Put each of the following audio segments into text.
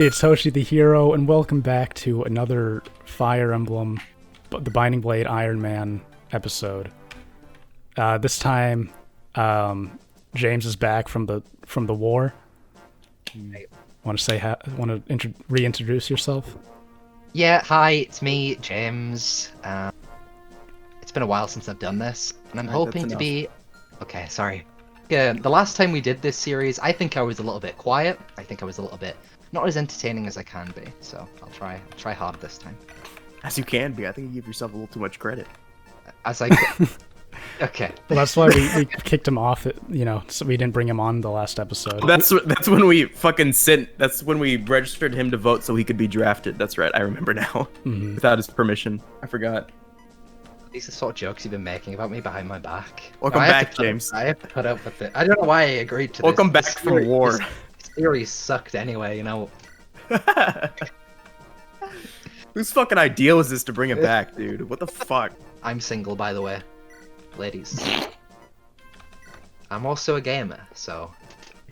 It's Hoshi the Hero, and welcome back to another Fire Emblem, the Binding Blade Iron Man episode. This time, James is back from the war. Want to reintroduce yourself? Yeah, hi, it's me, James. It's been a while since I've done this, and I'm hoping to be... Okay, sorry. The last time we did this series, I think I was a little bit quiet. I think I was a little bit not as entertaining as I can be, so I'll try hard this time. As you can be. I think you give yourself a little too much credit. As I... Okay. Well, that's why we kicked him off, so we didn't bring him on the last episode. That's when we fucking sent... That's when we registered him to vote so he could be drafted. That's right, I remember now. Mm-hmm. Without his permission. I forgot. These are the sort of jokes you've been making about me behind my back. Welcome back, James. I have to put up with it. I don't know why I agreed to this. Welcome back from war. This theory sucked anyway, you know. Whose fucking idea was this to bring it back, dude? What the fuck? I'm single, by the way. Ladies. I'm also a gamer, so...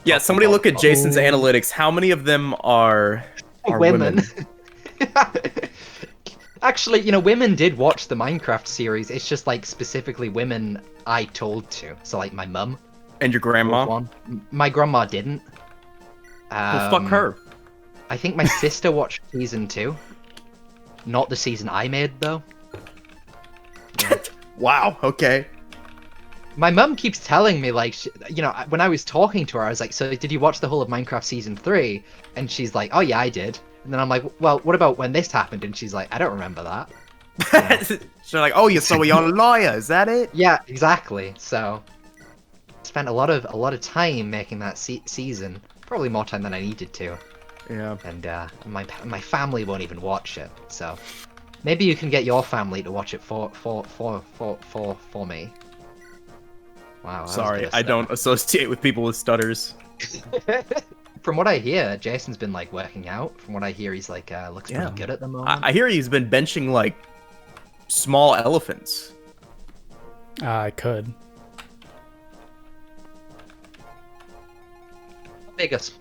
Yeah, somebody look at Jason's analytics. How many of them are women? Actually, women did watch the Minecraft series. It's just, like, specifically women I told to. So, like, my mum. And your grandma? My grandma didn't. Well, fuck her. I think my sister watched season 2. Not the season I made, though. Yeah. Wow, okay. My mum keeps telling me, like, when I was talking to her, I was like, so did you watch the whole of Minecraft season 3? And she's like, oh yeah, I did. And then I'm like, well, what about when this happened? And she's like, I don't remember that. She's like, oh, so you're a lawyer, is that it? Yeah, exactly. So, spent a lot of time making that season. Probably more time than I needed to. Yeah. And my family won't even watch it. So, maybe you can get your family to watch it for me. Wow. Sorry, I don't associate with people with stutters. From what I hear, Jason's been like working out. From what I hear, he's like looks pretty good at the moment. I hear he's been benching like small elephants. I could.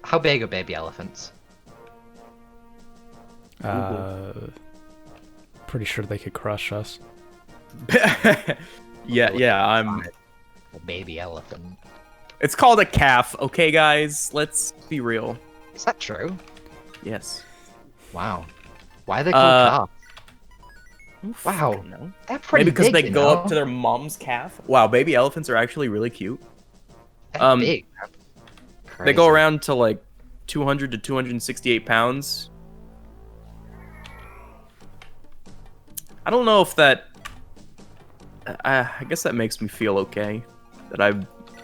How big are baby elephants? Pretty sure they could crush us. yeah, I'm... A baby elephant. It's called a calf, okay, guys? Let's be real. Is that true? Yes. Wow. Why are they called calves? Wow. No. They're pretty Maybe because big, they go up to their mom's calf. Wow, baby elephants are actually really cute. They're big. They go around to like 200 to 268 pounds. I don't know if that... I guess that makes me feel okay. That I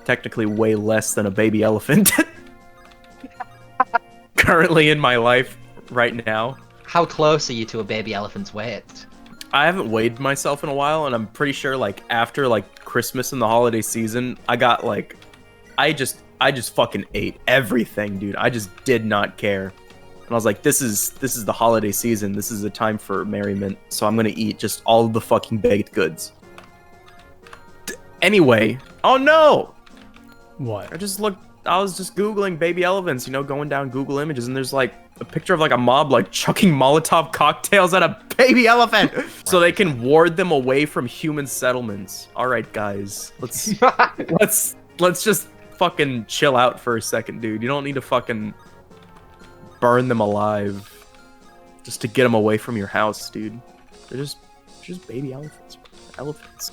technically weigh less than a baby elephant. Currently in my life right now. How close are you to a baby elephant's weight? I haven't weighed myself in a while, and I'm pretty sure like after like Christmas and the holiday season, I got like... I just fucking ate everything, dude. I just did not care. And I was like, this is the holiday season. This is a time for merriment. So I'm gonna eat just all of the fucking baked goods. Anyway, oh no! What? I was just Googling baby elephants, going down Google Images, and there's like a picture of like a mob like chucking Molotov cocktails at a baby elephant so they can ward them away from human settlements. All right, guys, let's just fucking chill out for a second, dude. You don't need to fucking burn them alive just to get them away from your house, dude. They're just baby elephants. Elephants.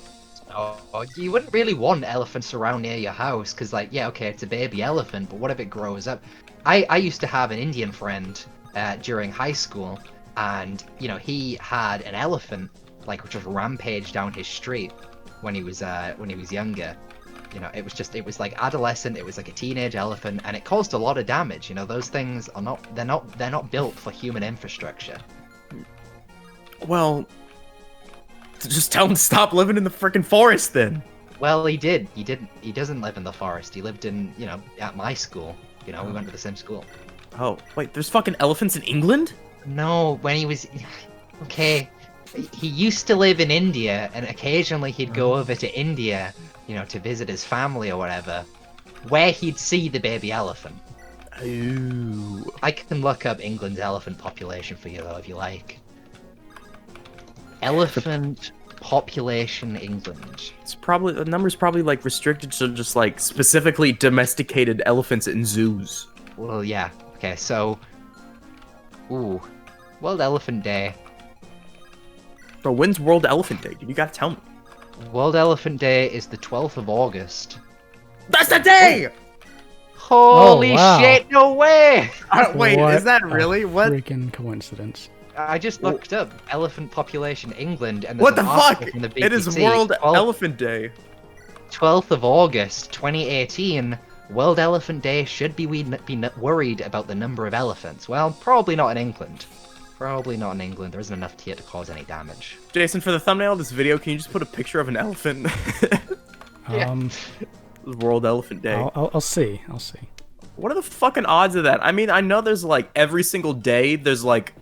Oh, you wouldn't really want elephants around near your house, because, like, yeah, okay, it's a baby elephant, but what if it grows up? I used to have an Indian friend during high school, and, he had an elephant, like, just rampage down his street when he was younger. It was like adolescent, it was like a teenage elephant, and it caused a lot of damage. Those things are they're not built for human infrastructure. Well... Just tell him to stop living in the freaking forest, then. Well, he did. He doesn't live in the forest. He lived in, at my school. We went to the same school. Oh, wait, there's fucking elephants in England? No, when he was... Okay. He used to live in India, and occasionally he'd go over to India, to visit his family or whatever, where he'd see the baby elephant. Ooh. I can look up England's elephant population for you though, if you like. Elephant population England. It's probably the number's probably like restricted to just like specifically domesticated elephants in zoos. Well, yeah. Okay, so. Ooh. World Elephant Day. Bro, when's World Elephant Day? Dude, you gotta tell me. World Elephant Day is the 12th of August. That's the day! Holy wow. shit, no way! Wait, What is that a really? What? freaking coincidence. I just looked up elephant population England and there's What the an fuck? article from the It is BBC, World 12 Elephant Day. 12th of August 2018. World Elephant Day should be worried about the number of elephants. Well, probably not in England. Probably not in England. There isn't enough here to cause any damage. Jason, for the thumbnail of this video, can you just put a picture of an elephant? Yeah. World Elephant Day. I'll see. I'll see. What are the fucking odds of that? I mean, I know there's like every single day there's like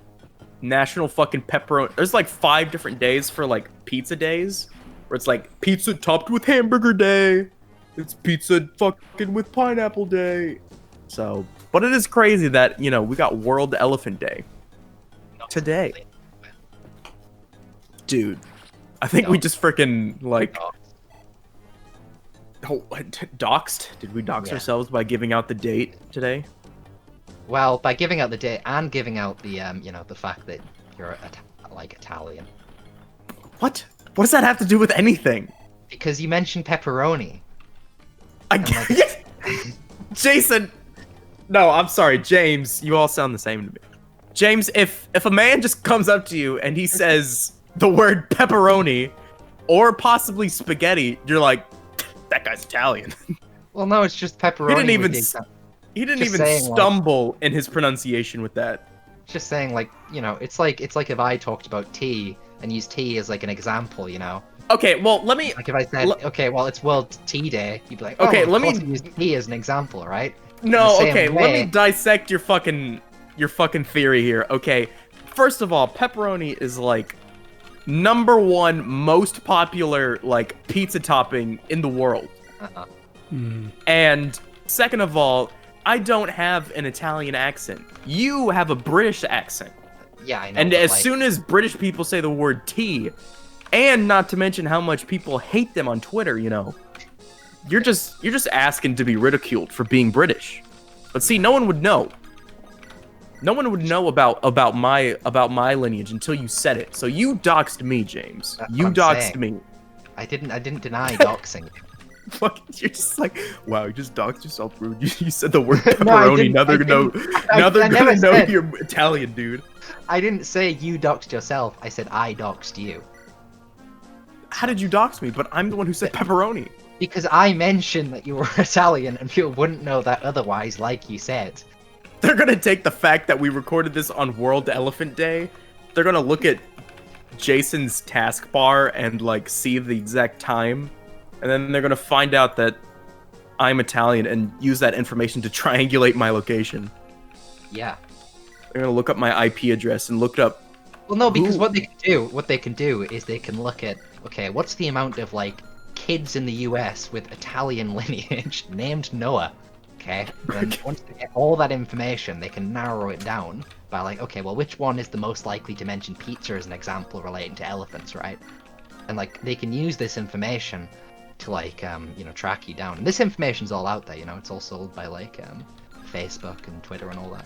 national fucking pepperoni. There's like 5 different days for like pizza days, where it's like pizza topped with hamburger day. It's pizza fucking with pineapple day. So, but it is crazy that, you know, we got World Elephant Day today. Dude, I think we just freaking like doxed. Did we dox ourselves by giving out the date today? Well, by giving out the date and giving out the you know, the fact that you're like Italian. What? What does that have to do with anything? Because you mentioned pepperoni. Jason. No, I'm sorry, James. You all sound the same to me. James, if a man just comes up to you and he says the word pepperoni or possibly spaghetti, you're like, that guy's Italian. Well, no, it's just pepperoni. He didn't even saying, stumble in his pronunciation with that. Just saying, like, you know, it's like if I talked about tea and used tea as like an example, you know. Okay, well, let me. Like if I said, okay, well, it's World Tea Day, you'd be like, okay, of let course me use tea as an example, right? No, In the same okay, let way- me dissect your fucking theory here. Okay, first of all, pepperoni is like #1 most popular like pizza topping in the world. Uh-huh. And second of all, I don't have an Italian accent. You have a British accent. Yeah, I know. And but, as like, soon as British people say the word tea, and not to mention how much people hate them on Twitter, you know, you're just asking to be ridiculed for being British. But see, no one would know. No one would know about my lineage until you said it. So you doxed me, James. That's You what I'm doxed saying. me. I didn't deny doxing. Fuck, you're just like, wow, you just doxed yourself, bro. You said the word No, I pepperoni. didn't- Now they're I gonna didn't. now they're I gonna never know said- you're Italian, dude. I didn't say you doxed yourself. I said I doxed you. How did you dox me? But I'm the one who said pepperoni. Because I mentioned that you were Italian and people wouldn't know that otherwise, like you said. They're gonna take the fact that we recorded this on World Elephant Day. They're gonna look at Jason's taskbar and like see the exact time, and then they're gonna find out that I'm Italian and use that information to triangulate my location. Yeah. They're gonna look up my IP address and look it up. Well, no, because Who- what they can do is they can look at, okay, what's the amount of like kids in the US with Italian lineage named Noah? Okay, then once they get all that information, they can narrow it down by like, okay, well, which one is the most likely to mention pizza as an example relating to elephants, right? And like they can use this information to like you know, track you down. And this information's all out there, you know, it's all sold by like Facebook and Twitter and all that.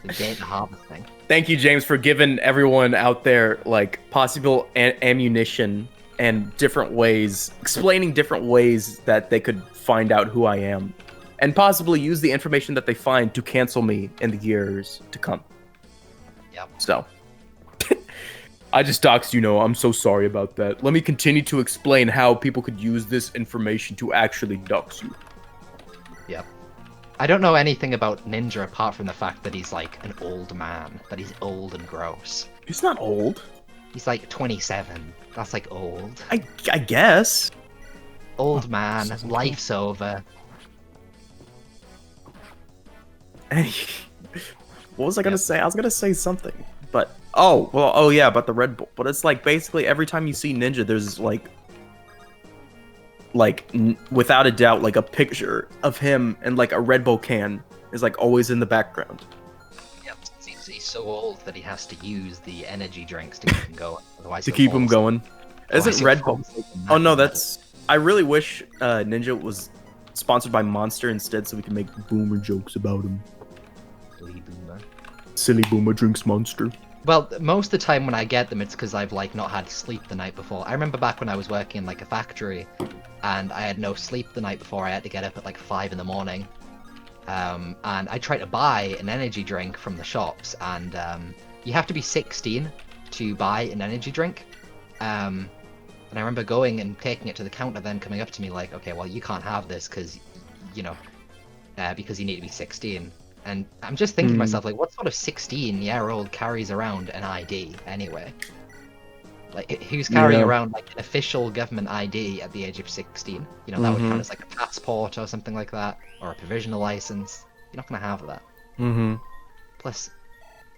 The data harvesting. Thank you, James, for giving everyone out there like possible ammunition and different ways, explaining different ways that they could find out who I am, and possibly use the information that they find to cancel me in the years to come. Yep. So, I just doxed you, Noah. I'm so sorry about that. Let me continue to explain how people could use this information to actually dox you. Yep. I don't know anything about Ninja apart from the fact that he's like an old man, that he's old and gross. He's not old. He's like 27. That's like old. I guess. Old man, this isn't life's over. What was I gonna say? I was gonna say something, but oh yeah, about the Red Bull. But it's like basically every time you see Ninja, there's like without a doubt, like a picture of him and like a Red Bull can is like always in the background. Yep. He's so old that he has to use the energy drinks to keep him going. Otherwise, To keep him going. Isn't Red Bull? Oh no, that's. I really wish Ninja was sponsored by Monster instead, so we can make boomer jokes about him. Silly boomer drinks Monster. Well, most of the time when I get them, it's because I've like not had sleep the night before. I remember back when I was working in like a factory, and I had no sleep the night before. I had to get up at like 5 in the morning, and I tried to buy an energy drink from the shops, and you have to be 16 to buy an energy drink. And I remember going and taking it to the counter, then coming up to me like, okay, well, you can't have this because, you know, because you need to be 16. And I'm just thinking to myself, like, what sort of 16-year-old carries around an ID anyway? Like, who's carrying around like an official government ID at the age of 16? You know, that would count as like a passport or something like that, or a provisional license. You're not gonna have that. Plus,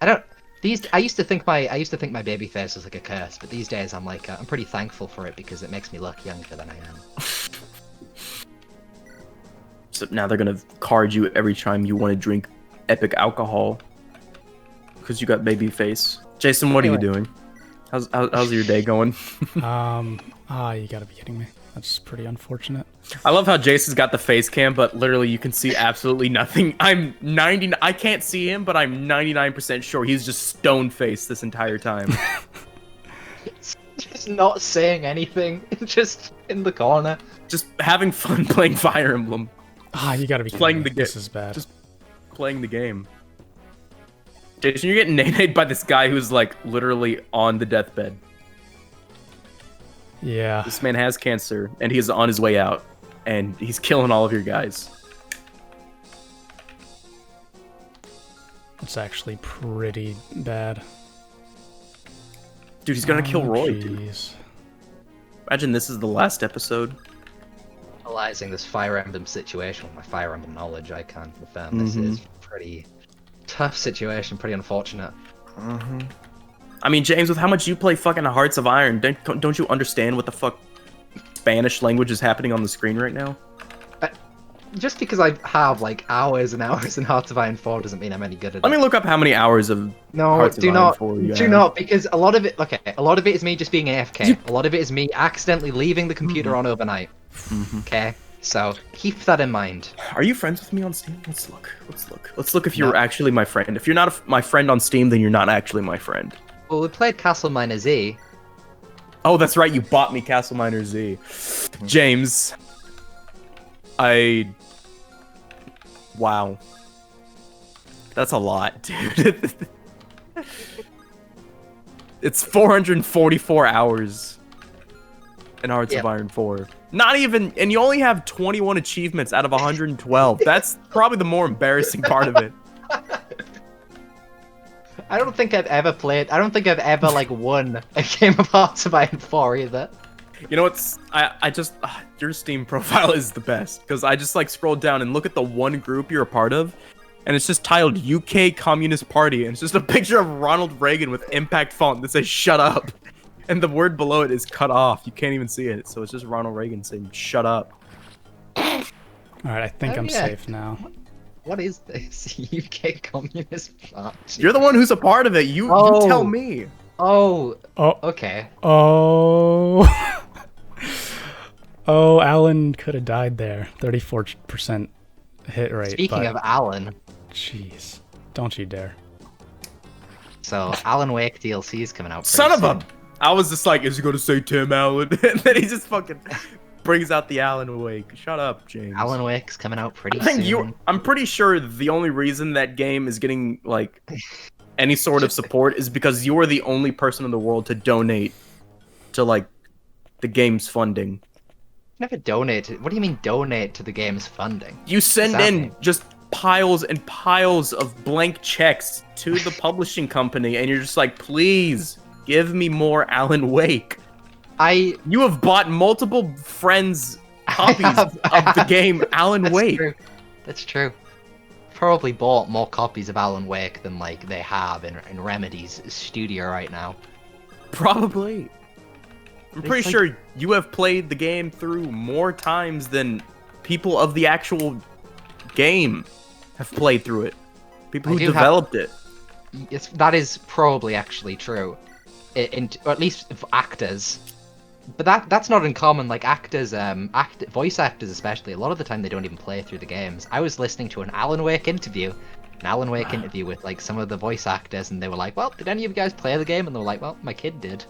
I used to think my baby face was like a curse, but these days I'm like, I'm pretty thankful for it because it makes me look younger than I am. So now they're gonna card you every time you want to drink epic alcohol because you got baby face. Jason, what are you doing? How's your day going? You gotta be kidding me. That's pretty unfortunate. I love how Jason's got the face cam, but literally you can see absolutely nothing. I can't see him, but I'm 99% sure he's just stone faced this entire time. Just not saying anything, just in the corner. Just having fun playing Fire Emblem. You gotta be playing kidding me. the game. This is bad. Just playing the game. Jason, you're getting nade by this guy who's like literally on the deathbed. Yeah. This man has cancer and he's on his way out, and he's killing all of your guys. It's pretty bad. Dude, he's gonna kill Roy. Jeez. Imagine this is the last episode. Analyzing this Fire Emblem situation with my Fire Emblem knowledge, I can confirm this is pretty tough situation, pretty unfortunate. I mean, James, with how much you play fucking Hearts of Iron, don't you understand what the fuck Spanish language is happening on the screen right now? Just because I have like hours and hours in Hearts of Iron 4 doesn't mean I'm any good at it. Let me look up how many hours of Hearts of Iron 4 you do have. not, because a lot of it is me just being AFK. A lot of it is me accidentally leaving the computer on overnight. Okay, so keep that in mind. Are you friends with me on Steam? Let's look if you're actually my friend. If you're not my friend on Steam, then you're not actually my friend. Well, we played Castle Miner Z. Oh, that's right, you bought me Castle Miner Z. James, wow. That's a lot, dude. It's 444 hours in Hearts of Iron 4. Not even, and you only have 21 achievements out of 112. That's probably the more embarrassing part of it. I don't think I've ever like won a game of Hearts of Iron 4 either. You know what's, your Steam profile is the best, because I just like scrolled down and look at the one group you're a part of, and it's just titled UK Communist Party, and it's just a picture of Ronald Reagan with impact font that says shut up. And the word below it is cut off. You can't even see it. So it's just Ronald Reagan saying, shut up. Alright, I think I'm safe now. What is this? UK Communist Party? You're the one who's a part of it. You tell me. Oh. Okay. Oh. Oh, Alan could have died there. 34% hit rate. Speaking of Alan. Jeez. Don't you dare. So, Alan Wake DLC is coming out. Son of a... I was just like, is he going to say Tim Allen? And then he just fucking brings out the Alan Wake. Shut up, James. Alan Wake's coming out pretty soon. I'm pretty sure the only reason that game is getting, like, any sort of support is because you are the only person in the world to donate to, like, the game's funding. Never donate. What do you mean donate to the game's funding? You send in just piles and piles of blank checks to the publishing company, and you're just like, please give me more Alan Wake. You have bought multiple friends' copies of the game Alan Wake. True. That's true. Probably bought more copies of Alan Wake than like they have in Remedy's studio right now. Probably. I'm pretty sure you have played the game through more times than people of the actual game. have played through it. People I who do have- developed it. That is probably actually true, or at least for actors. But that's not uncommon. Like actors, voice actors especially, a lot of the time they don't even play through the games. I was listening to an Alan Wake interview with like some of the voice actors, and they were like, "Well, did any of you guys play the game?" And they were like, "Well, my kid did."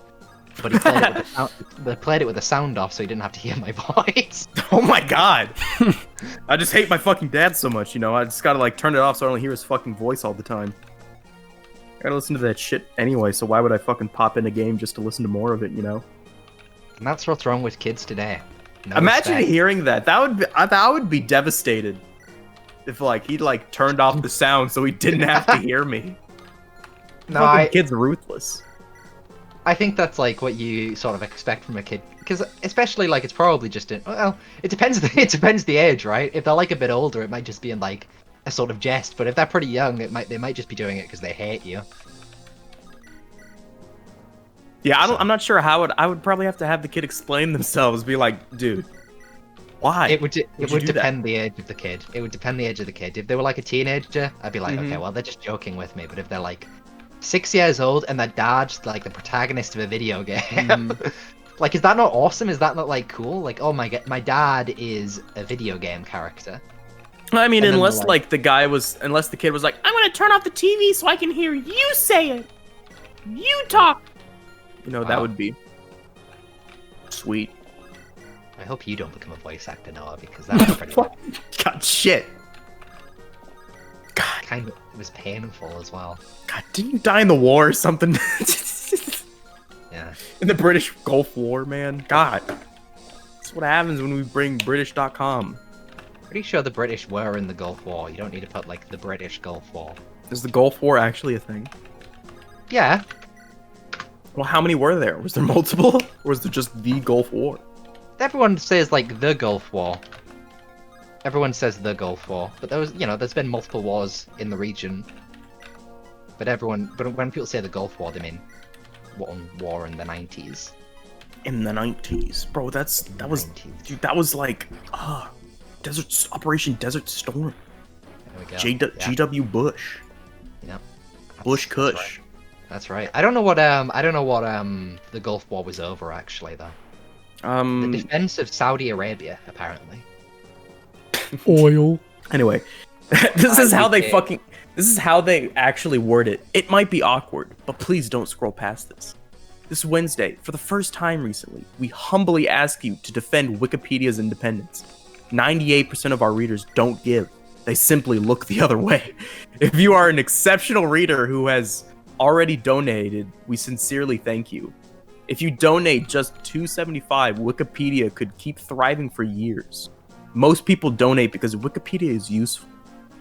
But he played it with the sound, they played it with the sound off, so he didn't have to hear my voice. Oh my god. I just hate my fucking dad so much, you know. I just gotta like turn it off so I don't hear his fucking voice all the time. I gotta listen to that shit anyway, so why would I fucking pop in a game just to listen to more of it, you know? And that's what's wrong with kids today. No Imagine respect. hearing that. I would be devastated if like he'd like turned off the sound so he didn't have to hear me. No, Fucking kid's ruthless. I think that's like what you sort of expect from a kid, because especially like it's probably just well, it depends. It depends the age, right? If they're like a bit older, it might just be in like a sort of jest. But if they're pretty young, they might just be doing it because they hate you. Yeah, I'm not sure how I would probably have to have the kid explain themselves, be like, dude, why? It would do depend the age of the kid. It would depend the age of the kid. If they were like a teenager, I'd be like, okay, well they're just joking with me. But if they're like 6 years old and their dad's like the protagonist of a video game, like, is that not awesome? Is that not like cool? Like, oh my god, my dad is a video game character. I mean, And then unless they're unless the kid was like, I'm gonna turn off the TV so I can hear you say it. You talk. You know, that Wow. would be sweet. I hope you don't become a voice actor, Noah, because that was pretty God, shit. God, kind of, it was painful as well. God, didn't you die in the war or something? Yeah. In the British Gulf War, man. God. That's what happens when we bring British.com. Pretty sure the British were in the Gulf War. You don't need to put like the British Gulf War. Is the Gulf War actually a thing? Yeah. Well, how many were there? Was there multiple? Or was there just the Gulf War? Everyone says like the Gulf War. Everyone says the Gulf War, but there's been multiple wars in the region. But when people say the Gulf War, they mean one war in the 90s. In the 90s. Bro, that was 90s. dude, that was like Operation Desert Storm. There we go. Yeah. G.W. Bush. Yep. Bush That's Kush. right. That's right. I don't know what the Gulf War was over actually though. The defense of Saudi Arabia apparently. Oil. Anyway, this is how they actually word it. It might be awkward, but please don't scroll past this. This Wednesday, for the first time recently, we humbly ask you to defend Wikipedia's independence. 98% of our readers don't give. They simply look the other way. If you are an exceptional reader who has already donated, we sincerely thank you. If you donate just $2.75, Wikipedia could keep thriving for years. Most people donate because Wikipedia is useful.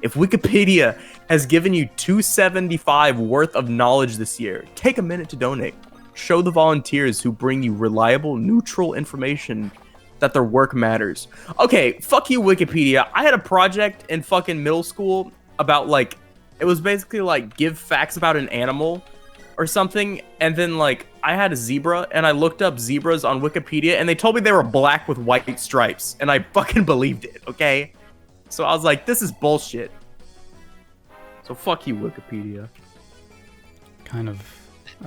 If Wikipedia has given you $2.75 worth of knowledge this year, take a minute to donate. Show the volunteers who bring you reliable, neutral information that their work matters. Okay, fuck you, Wikipedia. I had a project in fucking middle school about like, it was basically like give facts about an animal or something, and then like I had a zebra and I looked up zebras on Wikipedia and they told me they were black with white stripes, and I fucking believed it, okay? So I was like, this is bullshit. So fuck you, Wikipedia. Kind of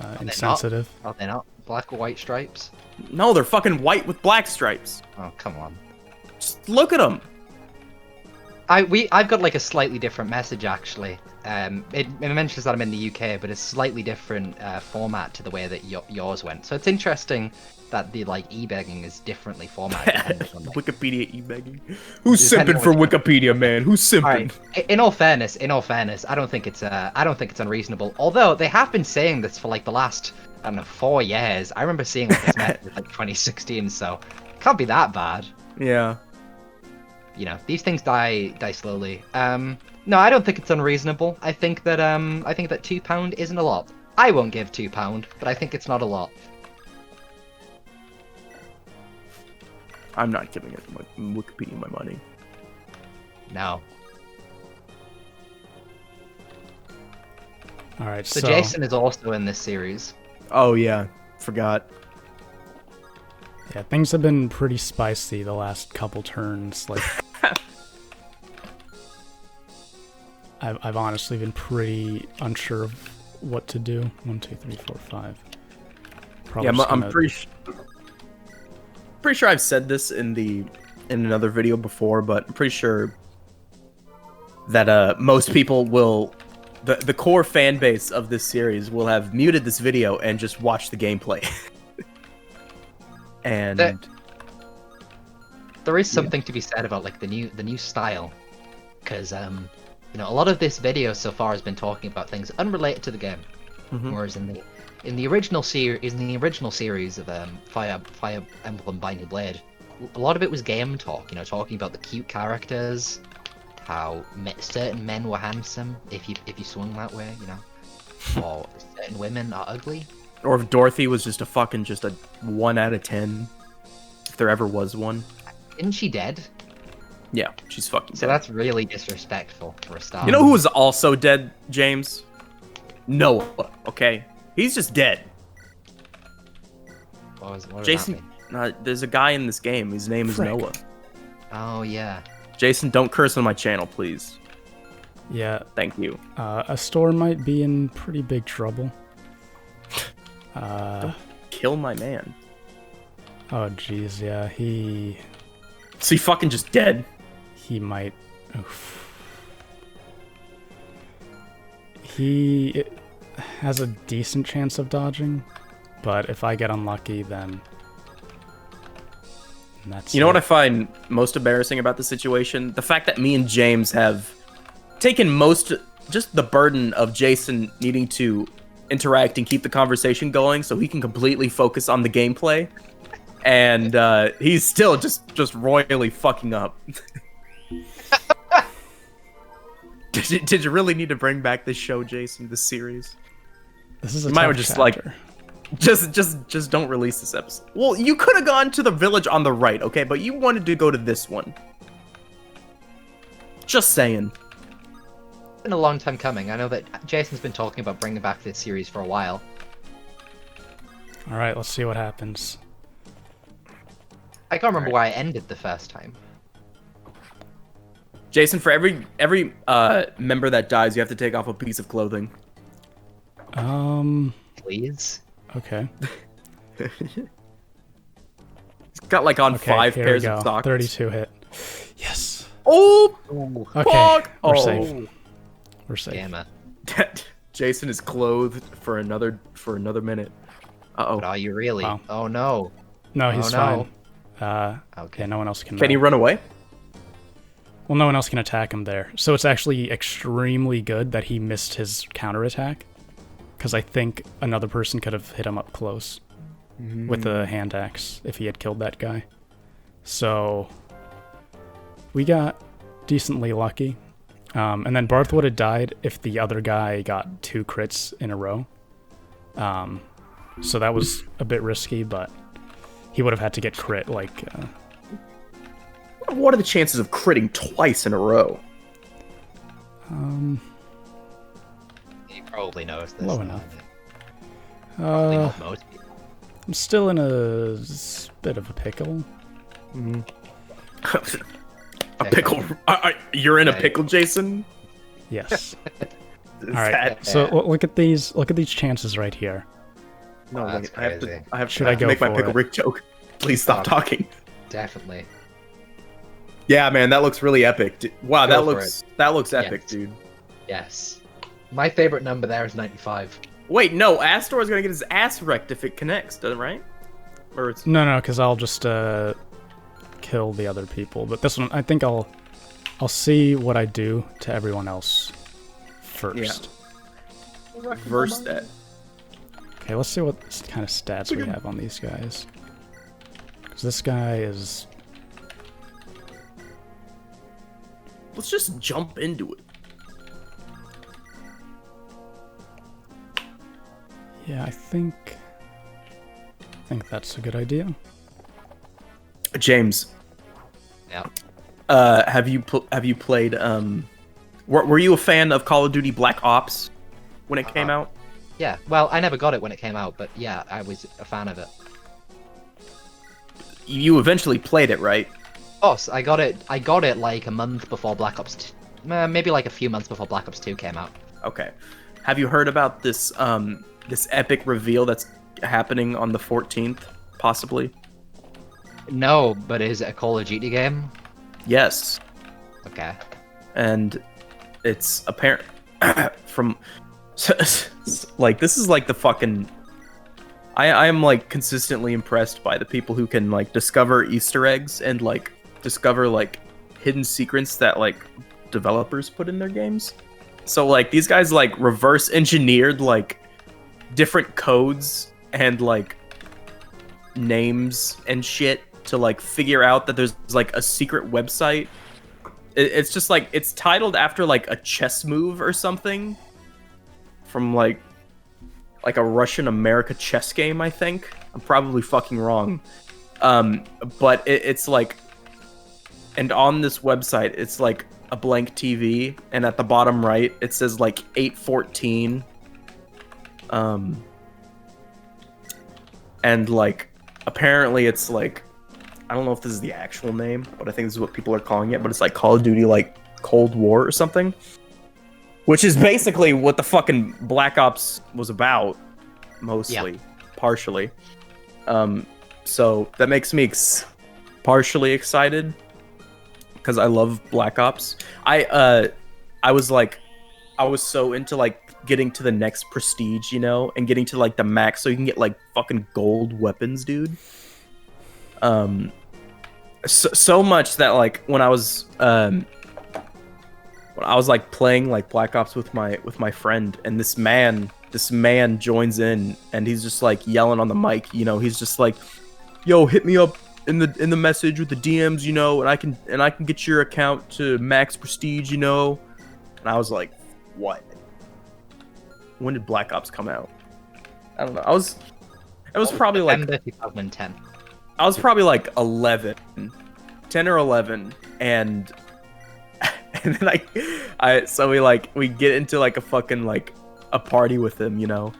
Are they insensitive. Are they not black or white stripes? No, they're fucking white with black stripes. Oh come on. Just look at them. I've got like a slightly different message actually. It mentions that I'm in the UK, but it's slightly different format to the way that yours went. So it's interesting that the like e-begging is differently formatted. depending on, like, Wikipedia e-begging. Who's Depending simping on for what you- Wikipedia, man? Who's simping? Alright, in all fairness, I don't think it's unreasonable. Although they have been saying this for like the last, I don't know, 4 years. I remember seeing like this message like 2016, so it can't be that bad. Yeah. You know, these things die slowly. No, I don't think it's unreasonable. I think that £2 isn't a lot. I won't give £2, but I think it's not a lot. I'm not giving it my Wikipedia my money. No. All right, So so Jason is also in this series. Oh yeah, forgot. yeah, things have been pretty spicy the last couple turns. Like, I've honestly been pretty unsure of what to do. 1, 2, 3, 4, 5. Probably Yeah, just I'm gonna- pretty sure I've said this in another video before, but I'm pretty sure that most people will, the core fan base of this series will have muted this video and just watch the gameplay. And There is something to be said about like the new style, because you know, a lot of this video so far has been talking about things unrelated to the game, whereas in the original series of Fire Emblem Binding Blade, a lot of it was game talk. You know, talking about the cute characters, how certain men were handsome if you swung that way, you know, or certain women are ugly. or if Dorothy was just a 1 out of 10, if there ever was one. Isn't she dead? Yeah, she's fucking So dead. that's really disrespectful for a start. You know who was also dead, James? Noah. Okay, he's just dead. What does Jason, that mean? there's a guy in this game. His name is Frick. Noah. Oh yeah. Jason, don't curse on my channel, please. Yeah, Thank you. a store might be in pretty big trouble. Kill my man. Oh jeez, yeah, he So he fucking just dead. might. Oof. He has a decent chance of dodging, but if I get unlucky, then that's You know it. what I find most embarrassing about the situation? The fact that me and James have taken just the burden of Jason needing to interact and keep the conversation going so he can completely focus on the gameplay. And he's still just royally fucking up. Did you really need to bring back this show, Jason, this series? This is a You might tough just, chapter. Just don't release this episode. Well, you could have gone to the village on the right, okay? But you wanted to go to this one. Just saying. It's been a long time coming. I know that Jason's been talking about bringing back this series for a while. All right, let's see what happens. I can't remember why I ended the first time. Jason, for every member that dies, you have to take off a piece of clothing. Please. Okay. He's got like on Okay, 5 here pairs we of go. socks. 32 hit. Yes. Oh, Okay, fuck! we're Oh. safe. We're safe. Damn it. Jason is clothed for another minute. But Uh-oh. are you really? Wow. Oh no. No, he's Oh, no. fine. Okay. Yeah, no one else can. Can he run away? Well, no one else can attack him there. So it's actually extremely good that he missed his counterattack, because I think another person could have hit him up close with a hand axe if he had killed that guy. So we got decently lucky. And then Barth would have died if the other guy got 2 crits in a row. So that was a bit risky, but he would have had to get crit like... What are the chances of critting twice in a row? He probably knows this. Low now, enough. Probably not most people. I'm still in a bit of a pickle. A pickle. You're in a pickle, Jason? Yes. Is All right. that- So look at these. Look at these chances right here. No, Oh, that's wait, I have crazy. to Should I go make my for pickle it? Rick joke. Please stop talking. Definitely. Yeah, man, that looks really epic. Wow, Go for that looks epic, Yes. dude. Yes. My favorite number there is 95. Wait, no, Astor is gonna get his ass wrecked if it connects, doesn't right? Or it's No, because I'll just kill the other people. But this one, I think I'll see what I do to everyone else first. reverse that. Okay, let's see what kind of stats we have on these guys. Because this guy is... Let's just jump into it. Yeah, I think that's a good idea. James, Yeah. have you played were you a fan of Call of Duty Black Ops when it came out? Yeah. Well, I never got it when it came out, but yeah, I was a fan of it. You eventually played it, right? Boss, I got it like a month before Black Ops maybe like a few months before Black Ops 2 came out. Okay. Have you heard about this this epic reveal that's happening on the 14th, possibly? No, but is it a Call of Duty game? Yes. Okay. And it's apparent from like this is like the fucking I am like consistently impressed by the people who can like discover Easter eggs and like discover like hidden secrets that like developers put in their games. So like these guys like reverse engineered like different codes and like names and shit to like figure out that there's like a secret website. It's just like it's titled after like a chess move or something from like a Russian America chess game, I think. I'm probably fucking wrong. But it's like, and on this website, it's like a blank TV, and at the bottom right, it says like 814. And like, apparently it's like, I don't know if this is the actual name, but I think this is what people are calling it, but it's like Call of Duty like Cold War or something. Which is basically what the fucking Black Ops was about, mostly, partially. So that makes me partially excited because I love Black Ops. I was so into like getting to the next prestige, you know, and getting to like the max, so you can get like fucking gold weapons, dude. So much that like when I was like playing like Black Ops with my friend, and this man joins in, and he's just like yelling on the mic, you know, he's just like, yo, hit me up in the message with the DMs, you know, and I can get your account to max prestige, you know. And I was like, what? When did Black Ops come out? I don't know. It was probably like December 2010. I was probably like 10 or 11, and then we get into like a fucking like a party with him, you know,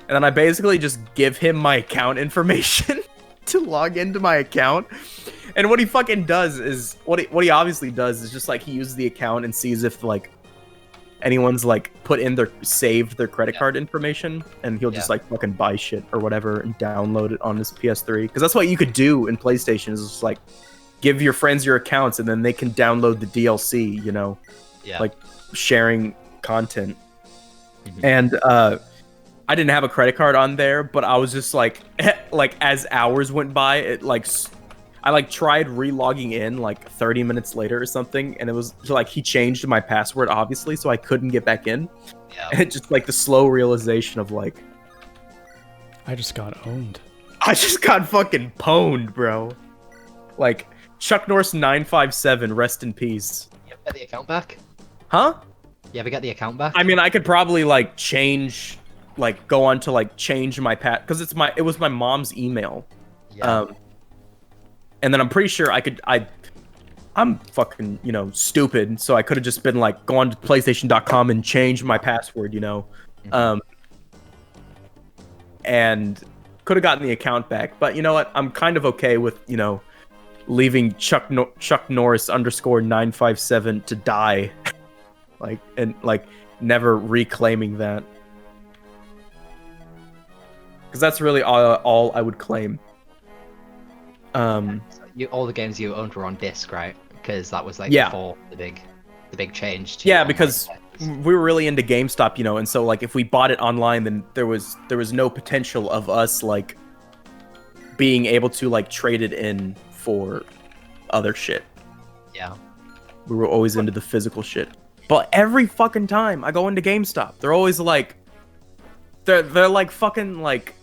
and then I basically just give him my account information to log into my account, and what he fucking does is what he obviously does is just like he uses the account and sees if like anyone's like saved their credit card information, and he'll just like fucking buy shit or whatever and download it on his PS3, because that's what you could do in PlayStation, is just like give your friends your accounts and then they can download the DLC, you know, like sharing content. Mm-hmm. And I didn't have a credit card on there, but I was just like like as hours went by, I like tried re-logging in like 30 minutes later or something, and it was like he changed my password obviously, so I couldn't get back in. And it just like the slow realization of like, I just got owned. I just got fucking pwned, bro. Like Chuck Norris 957, rest in peace. You ever get the account back? Huh? You ever get the account back? I mean, I could probably like go on to like change my because it was my mom's email. Yeah. And then I'm pretty sure I'm fucking, you know, stupid, so I could have just been like, go on to PlayStation.com and change my password, you know, and could have gotten the account back. But you know what? I'm kind of okay with, you know, leaving Chuck Norris _957 to die, like, and like never reclaiming that, because that's really all I would claim. All the games you owned were on disc, right? Because that was like before the big change. To because we were really into GameStop, you know, and so like if we bought it online, then there was no potential of us like being able to like trade it in for other shit. Yeah, we were always into the physical shit. But every fucking time I go into GameStop, they're always like, they're like fucking like,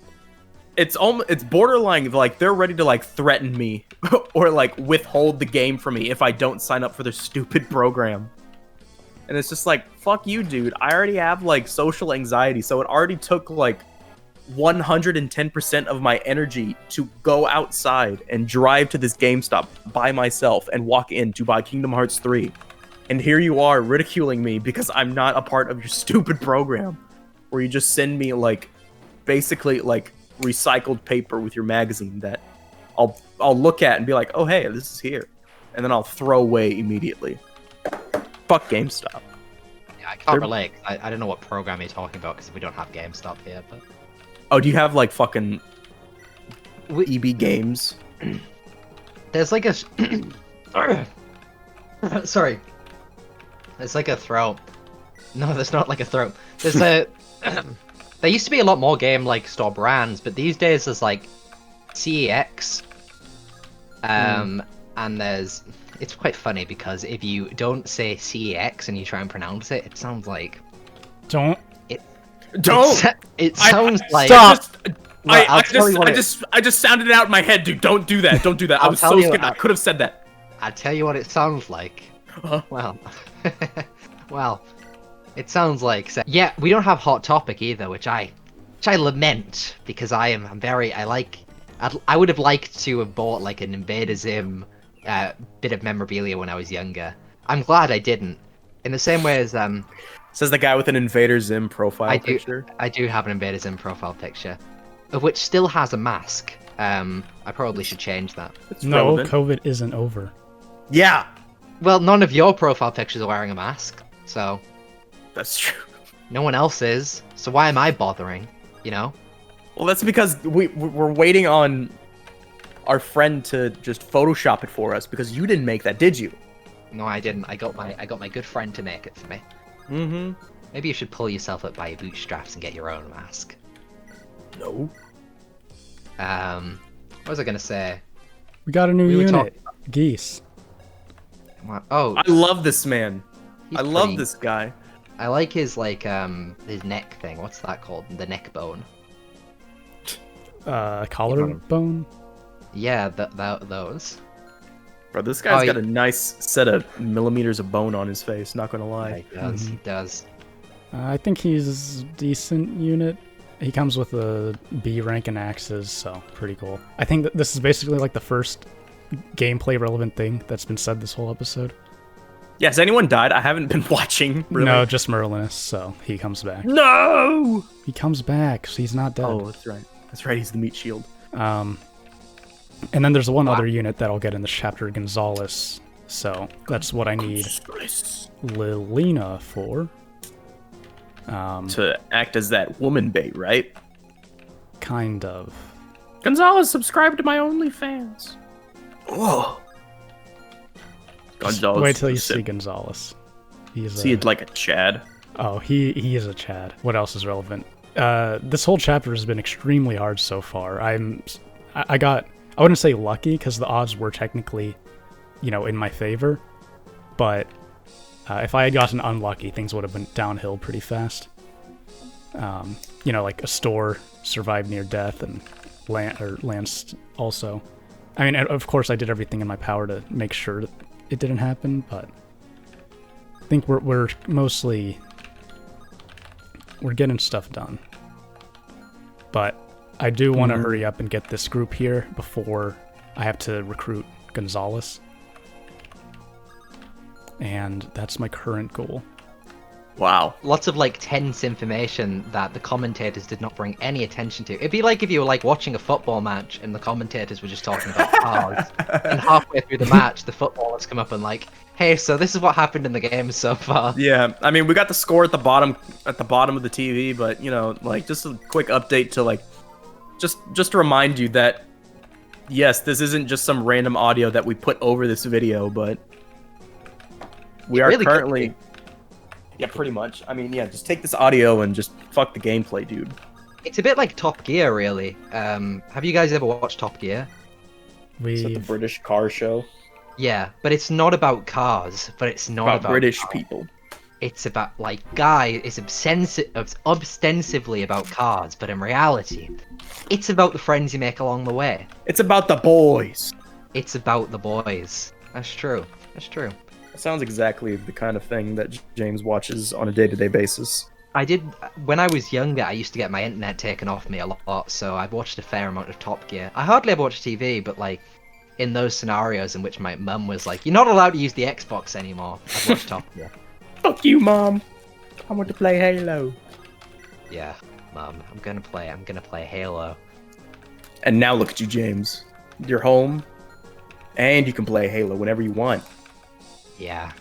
it's borderline like they're ready to like threaten me or like withhold the game from me if I don't sign up for their stupid program. And it's just like, fuck you, dude. I already have like social anxiety, so it already took like 110% of my energy to go outside and drive to this GameStop by myself and walk in to buy Kingdom Hearts 3. And here you are ridiculing me because I'm not a part of your stupid program where you just send me like basically like recycled paper with your magazine that I'll look at and be like, oh hey, this is here, and then I'll throw away immediately. Fuck GameStop. Yeah, I can't relate. I don't know what program you're talking about because we don't have GameStop here. But Oh, do you have like fucking We- EB Games? there's like a sorry. There's like a throat. No, there's not like a throat. There's a. There used to be a lot more game like store brands, but these days there's like CEX. And there's. It's quite funny because if you don't say CEX and you try and pronounce it, it sounds like. Don't. Don't. It sounds like. Stop. Well, I just sounded it out in my head, dude. Don't do that. Don't do that. I I'll was tell so you scared. what- I could have said that. I'll tell you what it sounds like. Uh-huh. Well, well, it sounds like. Yeah, we don't have Hot Topic either, which I lament because I would have liked to have bought like an Invader Zim bit of memorabilia when I was younger. I'm glad I didn't. In the same way as Says the guy with an Invader Zim profile picture. I do have an Invader Zim profile picture, of which still has a mask. I probably should change that. It's No, relevant. COVID isn't over. Yeah, Well, none of your profile pictures are wearing a mask, so that's true. no one else is. So why am I bothering? You know? Well, that's because we're waiting on our friend to just Photoshop it for us because you didn't make that, did you? No, I didn't. I got my good friend to make it for me. Mm-hmm. Maybe you should pull yourself up by your bootstraps and get your own mask. No. What was I gonna say? We got a new We were unit. Geese. Oh, I love this man. he's I love pretty- this guy. I like his his neck thing. What's that called? The neck bone. Collarbone. Yeah, those. Bro, this guy's Oh, got a nice set of millimeters of bone on his face, not gonna lie. He does. He does. I think he's a decent unit. He comes with a B rank and axes, so pretty cool. I think that this is basically like the first gameplay relevant thing that's been said this whole episode. Yeah, has anyone died? I haven't been watching, really. No, just Merlinus, so he comes back. No! He comes back, so he's not dead. Oh, that's right. That's right, he's the meat shield. And then there's one other unit that I'll get in this chapter, Gonzalez. So that's what I need Lilina for. To act as that woman bait, right? Kind of. Gonzalez, subscribe to my OnlyFans. Oh. Gonzalez. Wait till you see Gonzalez. He's See it like a Chad. Oh, he is a Chad. What else is relevant? This whole chapter has been extremely hard so far. I wouldn't say lucky because the odds were technically, in my favor, but if I had gotten unlucky, things would have been downhill pretty fast. Like a store survived near death and Lance also. I mean, of course, I did everything in my power to make sure that it didn't happen, but I think we're mostly getting stuff done. But I do want to hurry up and get this group here before I have to recruit Gonzalez. And that's my current goal. Wow. Lots of tense information that the commentators did not bring any attention to. It'd be like if you were watching a football match and the commentators were just talking about cars, and halfway through the match, the footballers come up and hey, so this is what happened in the game so far. Yeah, I mean, we got the score at the bottom of the TV, but just a quick update to just to remind you that yes, this isn't just some random audio that we put over this video, but we are really could currently. Yeah, pretty much. I mean, yeah, just take this audio and just fuck the gameplay, dude. It's a bit like Top Gear, really. Have you guys ever watched Top Gear? Is that the British car show? Yeah, but it's not about cars. But it's not about British cars. people. It's about Guy is ostensively about cars, but in reality, it's about the friends you make along the way. It's about the boys. It's about the boys. That's true. That's true. That sounds exactly the kind of thing that James watches on a day-to-day basis. I did when I was younger. I used to get my internet taken off me a lot, so I've watched a fair amount of Top Gear. I hardly ever watch TV, but in those scenarios in which my mum was "You're not allowed to use the Xbox anymore," I've watched Top Gear. Fuck you, Mom. I want to play Halo. Yeah, Mum, I'm gonna play Halo. And now look at you, James. You're home, and you can play Halo whenever you want. Yeah.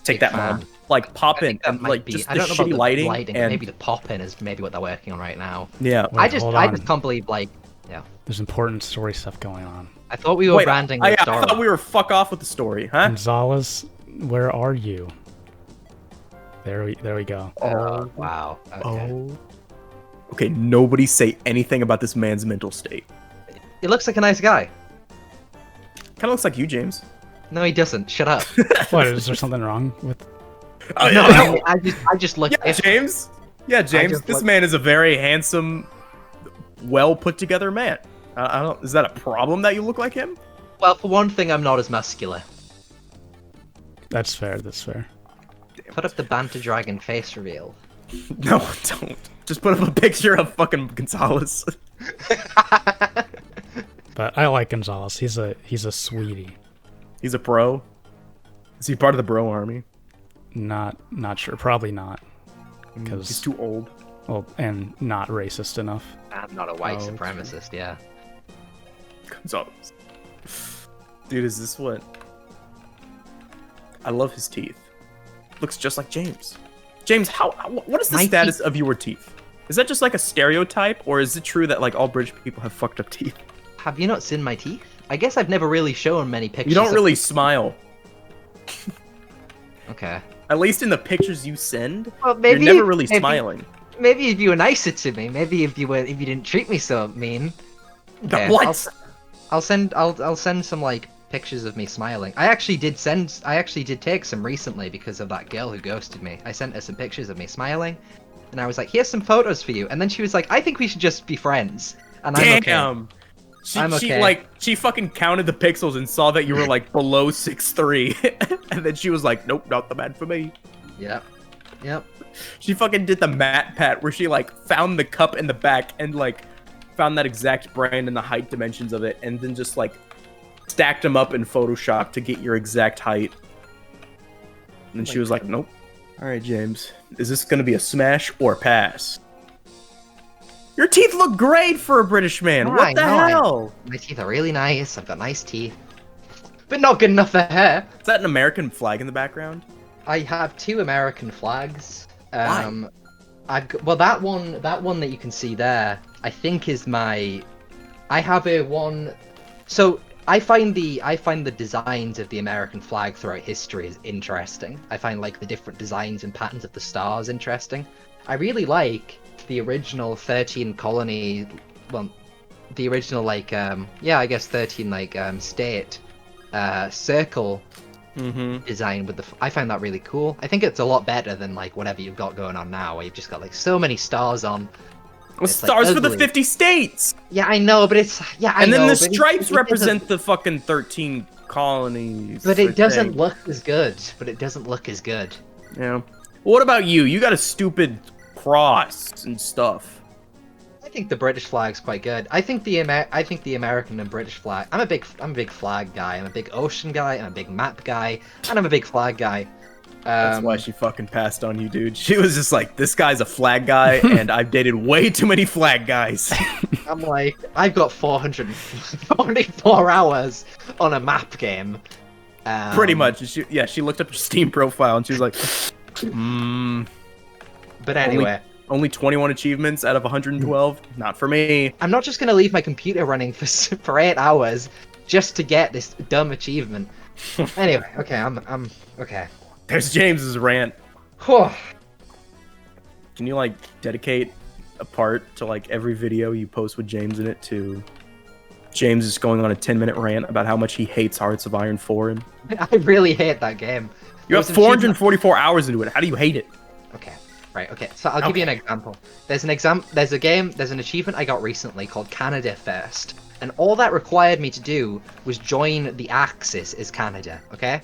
Take Big that, fan. Mom. Like, pop I in think that and might like be. just I the don't know about shitty the lighting, and maybe the pop-in is maybe what they're working on right now. yeah. Wait, I just hold on. can't believe like, yeah. There's important story stuff going on. I thought we were Wait, branding I the story. thought we were fuck off with the story, huh? Gonzalez, where are you? There we go. Oh wow. Okay. Oh. Okay, nobody say anything about this man's mental state. He looks like a nice guy. Kind of looks like you, James. No, he doesn't. Shut up. What, is there something wrong with... Oh, No, yeah. I just look. Yeah, James. Yeah, James. just This look- man is a very handsome, well put together man. I don't. Is that a problem that you look like him? Well, for one thing, I'm not as muscular. That's fair, that's fair. Put up the Banterdragon face reveal. No, don't. Just put up a picture of fucking Gonzalez. But I like Gonzalez. He's a sweetie. He's a pro. Is he part of the bro army? Not sure. Probably not. He's Because, too old. well, and not racist enough. I'm not a white Oh, okay. supremacist. Yeah. Gonzalez. Dude, is this what? I love his teeth. Looks just like James. James, what is the My status of your teeth? Is that just like a stereotype, or is it true that like all British people have fucked up teeth? Have you not seen my teeth? I guess I've never really shown many pictures. You don't of- really smile. Okay. At least in the pictures you send, Well, you're maybe never really maybe- smiling. Maybe if you were nicer to me. Maybe if you didn't treat me so mean. Okay, What? I'll send some like pictures of me smiling. I actually did take some recently because of that girl who ghosted me. I sent her some pictures of me smiling, and I was like, "Here's some photos for you." And then she was like, "I think we should just be friends." And I'm okay. Damn. I'm She okay. like she fucking counted the pixels and saw that you were like below 6'3", and then she was like, "Nope, not the man for me." Yep. Yep. She fucking did the Matt Pat where she like found the cup in the back and like found that exact brand and the height dimensions of it, and then just like stacked them up in Photoshop to get your exact height. And then she was like, "Nope." All right, James, is this gonna be a smash or pass? Your teeth look great for a British man. Yeah, What I the know, hell? My teeth are really nice. I've got nice teeth, but not good enough for hair. Is that an American flag in the background? I have two American flags. Why? Well, that one that you can see there, I think is my. I have a one. So I find the designs of the American flag throughout history is interesting. I find like the different designs and patterns of the stars interesting. I really like the original 13 colony. Well, the original like I guess 13 like state circle design with the. I find that really cool. I think it's a lot better than like whatever you've got going on now, where you've just got like so many stars on. Well, It's, like, stars for the ugly. 50 states. Yeah, I know, but it's I And then know, the but it- stripes it represent the fucking 13 colonies. But I it doesn't think. look as good. But it doesn't look as good. Yeah. Well, what about you? You got a stupid cross and stuff. I think the British flag's quite good. I think the American and British flag. I'm a big flag guy. I'm a big ocean guy. I'm a big map guy, and I'm a big flag guy. That's why she fucking passed on you, dude. She was just like, this guy's a flag guy, and I've dated way too many flag guys. I'm like, I've got 444 hours on a map game. Pretty much. She looked up your Steam profile, and she was like, But anyway, only 21 achievements out of 112? Not for me. I'm not just gonna leave my computer running for 8 hours just to get this dumb achievement. Anyway, okay, I'm okay. There's James's rant. Whew. Can you, like, dedicate a part to, like, every video you post with James in it to James is going on a 10-minute rant about how much he hates Hearts of Iron 4? And I really hate that game. you have There's an achievement- 444 hours into it. How do you hate it? Okay, right, okay. So I'll give you an example. There's an achievement I got recently called Canada First. And all that required me to do was join the Axis as Canada, okay?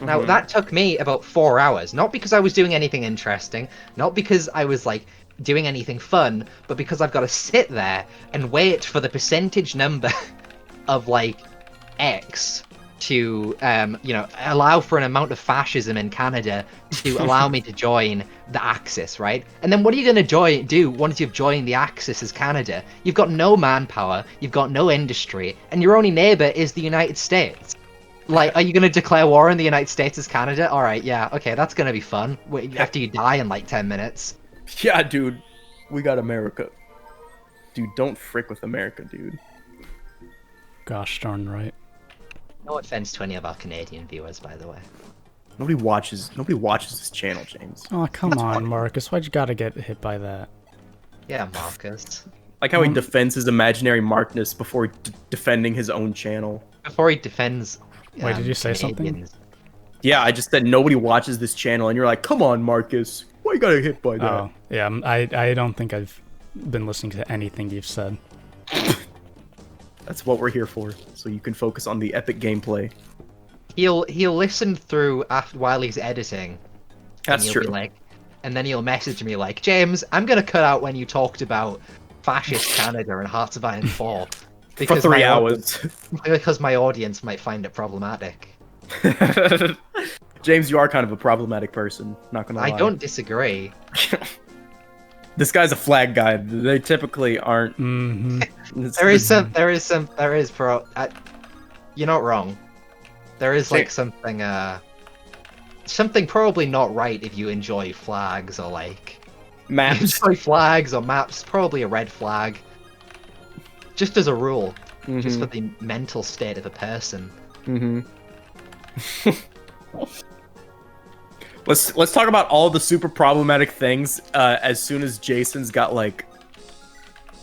Now, that took me about 4 hours. Not because I was doing anything interesting, not because I was, like, doing anything fun, but because I've got to sit there and wait for the percentage number of, like, X to, allow for an amount of fascism in Canada to allow me to join the Axis, right? And then what are you going to do once you've joined the Axis as Canada? You've got no manpower, you've got no industry, and your only neighbor is the United States. Like, are you gonna declare war on the United States as Canada? All right, yeah, okay, that's gonna be fun. Wait, after you die in like 10 minutes. Yeah, dude. We got America. Dude, don't frick with America, dude. Gosh darn right. No offense to any of our Canadian viewers, by the way. Nobody watches this channel, James. Oh, come on, Marcus. Why'd you gotta get hit by that? Yeah, Marcus. Like how he defends his imaginary Markness before defending his own channel. Before he defends. Wait, did you say something? Canadians. Yeah, I just said nobody watches this channel, and you're like, come on, Marcus. Why you got hit by that? Oh, yeah, I don't think I've been listening to anything you've said. That's what we're here for, so you can focus on the epic gameplay. He'll listen through while he's editing. That's true. Be like, and then he'll message me like, James, I'm gonna cut out when you talked about fascist Canada and Hearts of Iron 4. For 3 hours. Because my audience might find it problematic. James, you are kind of a problematic person, not gonna lie. I don't disagree. This guy's a flag guy. They typically aren't. Mm-hmm. You're not wrong. There is like something probably not right if you enjoy flags or like maps. Enjoy flags or maps. Probably a red flag. Just as a rule, just for the mental state of a person. Let's talk about all the super problematic things as soon as Jason's got like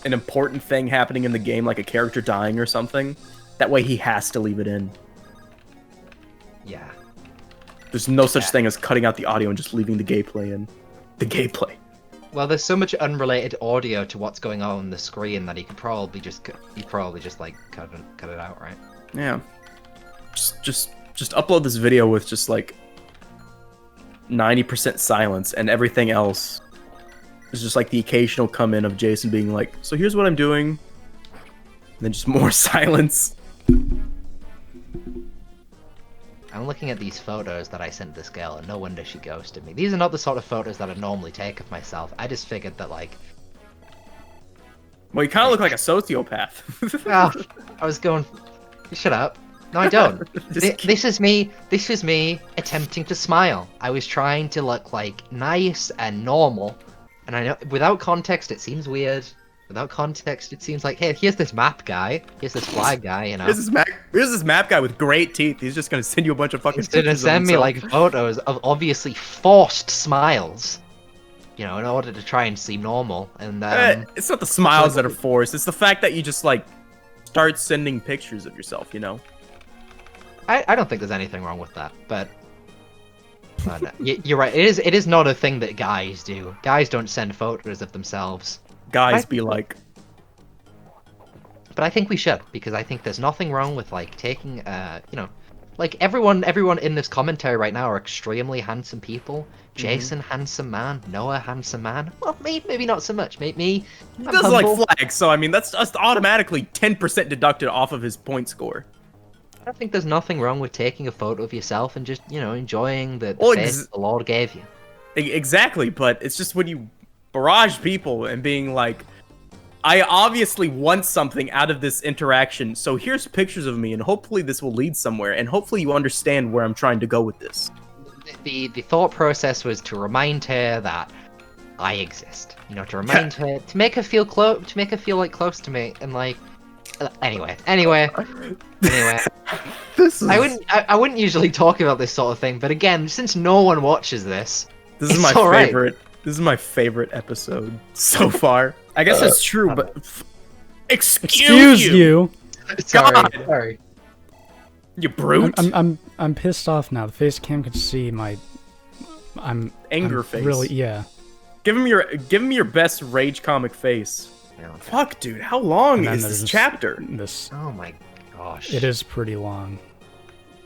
an important thing happening in the game, like a character dying or something. That way he has to leave it in. Yeah. There's no such thing as cutting out the audio and just leaving the gameplay in. The gameplay. Well, there's so much unrelated audio to what's going on the screen that he could probably just like cut it out, right? Yeah. Just upload this video with just like 90% silence, and everything else is just like the occasional come in of Jason being like, so here's what I'm doing, and then just more silence. I'm looking at these photos that I sent this girl, and no wonder she ghosted me. These are not the sort of photos that I normally take of myself. I just figured that, like... Well, you kind of look like a sociopath. Oh, I was going... Shut up. No, I don't. This is me attempting to smile. I was trying to look, like, nice and normal. And I know, without context, it seems weird. Without context, it seems like, hey, here's this map guy. Here's this flag guy, you know. Here's this map guy with great teeth. He's just gonna send you a bunch of fucking pictures. He's gonna send me, like, photos of obviously forced smiles. You know, in order to try and seem normal. And, it's not the smiles that are forced. It's the fact that you just, like, start sending pictures of yourself, you know? I don't think there's anything wrong with that, but you're right. It is not a thing that guys do. Guys don't send photos of themselves. Guys be like. But I think we should, because I think there's nothing wrong with like taking you know, like everyone in this commentary right now are extremely handsome people. Jason, handsome man. Noah, handsome man. Well, maybe not so much. Me, he doesn't like flags, so I mean that's just automatically 10% deducted off of his point score. I don't think there's nothing wrong with taking a photo of yourself and just, you know, enjoying the face the Lord gave you. Exactly, but it's just when you barrage people and being like, I obviously want something out of this interaction, so here's pictures of me, and hopefully this will lead somewhere, and hopefully you understand where I'm trying to go with this. The thought process was to remind her that I exist. You know, to remind her, to make her feel like close to me, and like. Anyway. This is... I wouldn't usually talk about this sort of thing, but again, since no one watches this, this is my favorite. Right. This is my favorite episode so far. I guess that's true, but excuse you. Sorry. You brute. I'm pissed off now. The face cam could see my anger face. Really, yeah. Give him your best rage comic face. Fuck, dude, how long is this chapter? Oh my gosh. It is pretty long.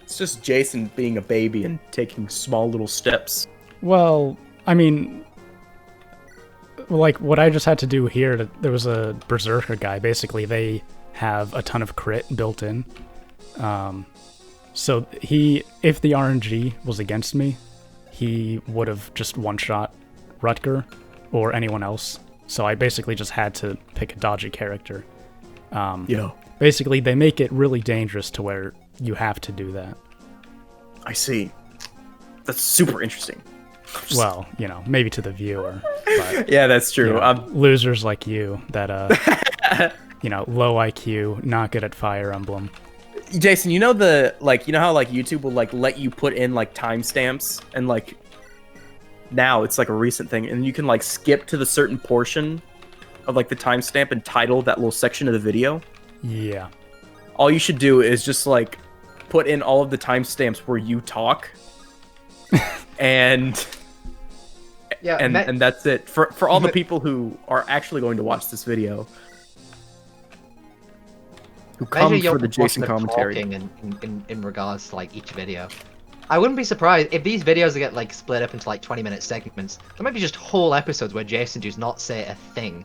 It's just Jason being a baby and taking small little steps. Well, I mean, like, what I just had to do here, there was a Berserker guy. Basically, they have a ton of crit built in. So if the RNG was against me, he would have just one-shot Rutger or anyone else. So I basically just had to pick a dodgy character. Yeah. Basically, they make it really dangerous to where you have to do that. I see. That's super interesting. Well, maybe to the viewer. But, yeah, that's true. Losers like you that, low IQ, not good at Fire Emblem. Jason, you know how YouTube will let you put in timestamps and now it's a recent thing and you can skip to the certain portion of the timestamp and title that little section of the video. Yeah. All you should do is just put in all of the timestamps where you talk, and and that's it for all the people who are actually going to watch this video, who come for the Jason commentary. In regards to each video, I wouldn't be surprised if these videos get split up into 20-minute segments. There might be just whole episodes where Jason does not say a thing,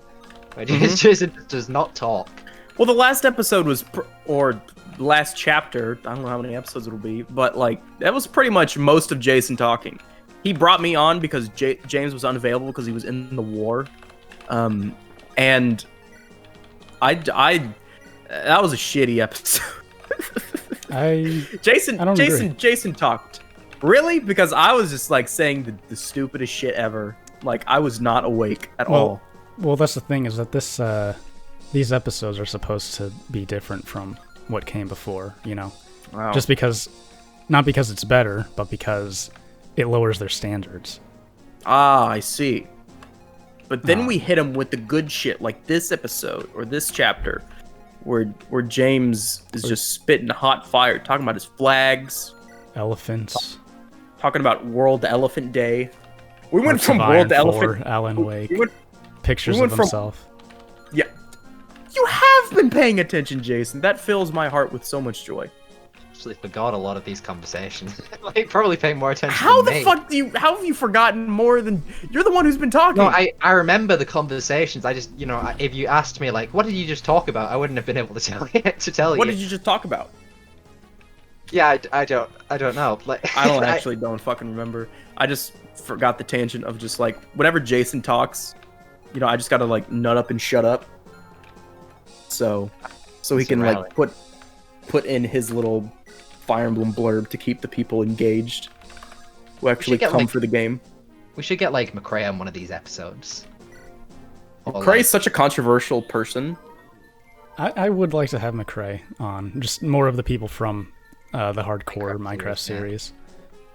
where Jason does not talk. Well, the last episode was, or last chapter, I don't know how many episodes it'll be, but that was pretty much most of Jason talking. He brought me on because James was unavailable because he was in the war, and I that was a shitty episode. Jason talked. Really? Because I was just saying the stupidest shit ever. I was not awake at all. Well, that's the thing, is that these episodes are supposed to be different from what came before, Wow. Just because, not because it's better, but because it lowers their standards. Ah, I see. But then we hit him with the good shit, like this episode or this chapter, where James is just spitting hot fire, talking about his flags, elephants, talking about World Elephant Day. We went from World Elephant, Alan Wake, pictures of himself. Yeah. You have been paying attention, Jason. That fills my heart with so much joy. Actually forgot a lot of these conversations. Probably paying more attention How than the me. fuck how have you forgotten more than... You're the one who's been talking. No, I remember the conversations. I just, if you asked me, what did you just talk about? I wouldn't have been able to tell you. What did you just talk about? Yeah, I don't know. I don't fucking remember. I just forgot the tangent of just, whenever Jason talks, I just gotta, nut up and shut up. So he can put in his little Fire Emblem blurb to keep the people engaged who actually come for the game. We should get McCrae on one of these episodes. McCrae's such a controversial person. I would like to have McCrae on, just more of the people from the hardcore Minecraft series.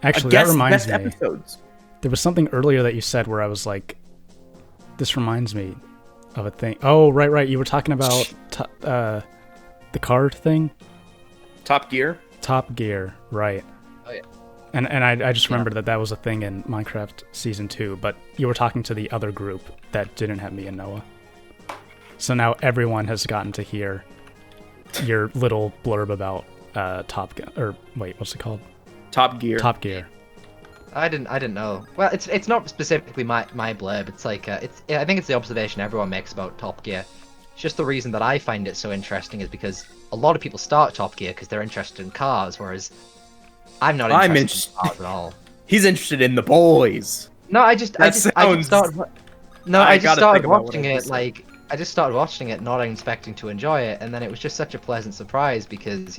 Actually, that reminds me. Episodes. There was something earlier that you said where I was like, this reminds me of a thing. Oh, right. You were talking about the card thing? Top Gear? Top Gear, right. Oh, yeah. And I just remembered that was a thing in Minecraft Season 2, but you were talking to the other group that didn't have me and Noah. So now everyone has gotten to hear your little blurb about Top Gear. Or, wait, what's it called? Top Gear. Top Gear. I didn't know. Well, it's not specifically my blurb. It's I think it's the observation everyone makes about Top Gear. It's just the reason that I find it so interesting is because a lot of people start Top Gear because they're interested in cars, whereas I'm not interested in cars at all. He's interested in the boys. No, I just started watching it I just started watching it not expecting to enjoy it, and then it was just such a pleasant surprise because